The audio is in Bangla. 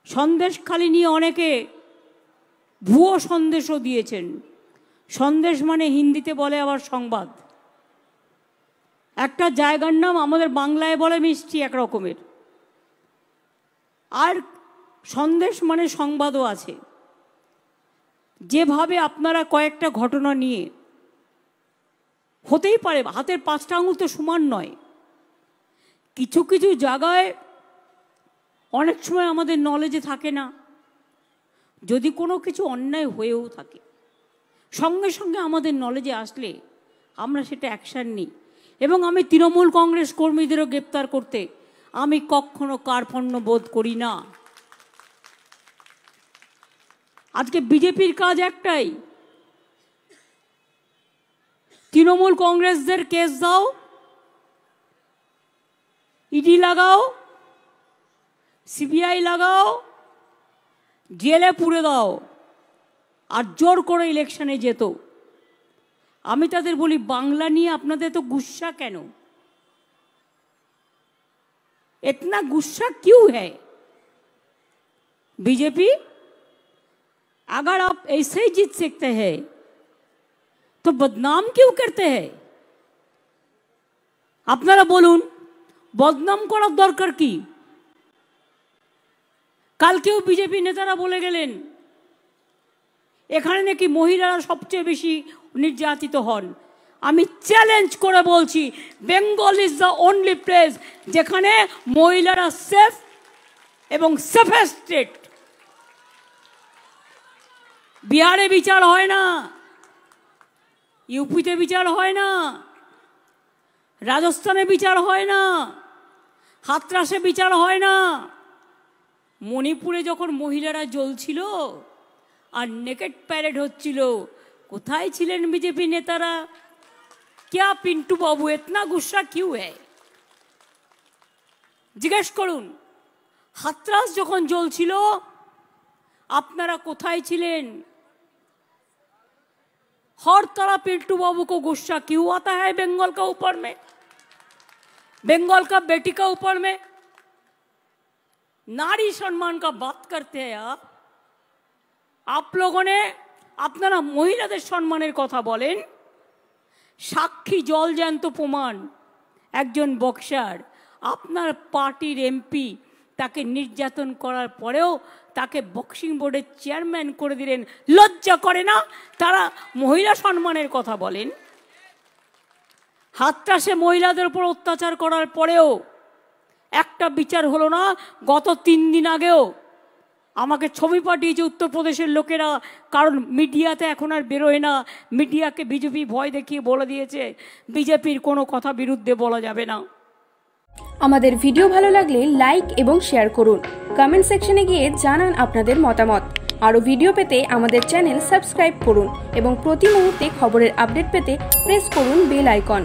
সন্দেশখালি নিয়ে অনেকে ভুয়ো সন্দেশও দিয়েছেন। সন্দেশ মানে হিন্দিতে বলে আবার সংবাদ। একটা জায়গার নাম আমাদের বাংলায় বলে মিষ্টি এক রকমের, আর সন্দেশ মানে সংবাদও আছে। যেভাবে আপনারা কয়েকটা ঘটনা নিয়ে, হতেই পারে হাতের 5টা আঙুল তো সমান নয়, কিছু কিছু জায়গায় অনেক সময় আমাদের নলেজে থাকে না, যদি কোনো কিছু অন্যায় হয়েও থাকে সঙ্গে সঙ্গে আমাদের নলেজে আসলে আমরা সেটা অ্যাকশান নিই। এবং আমি তৃণমূল কংগ্রেস কর্মীদেরও গ্রেপ্তার করতে আমি কখনো কার্পণ্য বোধ করি না। আজকে বিজেপির কাজ একটাই, তৃণমূল কংগ্রেসদের কেস দাও, ইডি লাগাও, সিবিআই লাগাও, জেলে পুরে দাও, আর জোর করে ইলেকশনে যেত। আমি তাদের বলি, বাংলা নিয়ে আপনাদের তো गुस्सा কেন? इतना गुस्सा क्यों है? बीजेपी अगर आप ऐसे ही जीत सकते हैं तो बदनाम क्यों करते हैं? আপনারা বলুন, বদনাম করার দরকার কি? কালকেও বিজেপি নেতারা বলে গেলেন এখানে নাকি মহিলারা সবচেয়ে বেশি নির্যাতিত হন। আমি চ্যালেঞ্জ করে বলছি, Bengal is the only place যেখানে মহিলারা সেফ এবং সেফেস্ট স্টেট। বিহারে বিচার হয় না, ইউপিতে বিচার হয় না, রাজস্থানে বিচার হয় না, হাতরাসে বিচার হয় না। মণিপুরে যখন মহিলারা জ্বলছিল আর নেকেট প্যারেড হচ্ছিল, কোথায় ছিলেন বিজেপি নেতারা? क्या पिंटू बाबू इतना गुस्सा क्यों है? জিজ্ঞেস করুন, হাতরাস যখন জ্বলছিল আপনারা কোথায় ছিলেন? हर तरह पिंटू बाबू को गुस्सा क्यों आता है बंगाल का ऊपर में, बंगाल का बेटी का ऊपर में? नारी सम्मान का बात करते हैं आप लोगों ने, আপনারা মহিলাদের সম্মানের কথা বলেন। সাক্ষী জল জ্যান্ত প্রমাণ, একজন বক্সার, আপনার পার্টির এমপি, তাকে নির্যাতন করার পরেও তাকে বক্সিং বোর্ডের চেয়ারম্যান করে দিলেন। লজ্জা করে না? তারা মহিলা সম্মানের কথা বলেন। হাতরাসে মহিলাদের উপর অত্যাচার করার পরেও একটা বিচার হলো না। গত 3 দিন আগেও আমাকে ছবি পাঠিয়েছে উত্তরপ্রদেশের লোকেরা, কারণ মিডিয়াতে এখন আর বেরোয় না। মিডিয়াকে বিজেপি ভয় দেখিয়ে বলে দিয়েছে বিজেপির কোনো কথা বিরুদ্ধে বলা যাবে না। আমাদের ভিডিও ভালো লাগলে লাইক এবং শেয়ার করুন। কমেন্ট সেকশনে গিয়ে জানান আপনাদের মতামত। আরও ভিডিও পেতে আমাদের চ্যানেল সাবস্ক্রাইব করুন এবং প্রতি মুহূর্তে খবরের আপডেট পেতে প্রেস করুন বেল আইকন।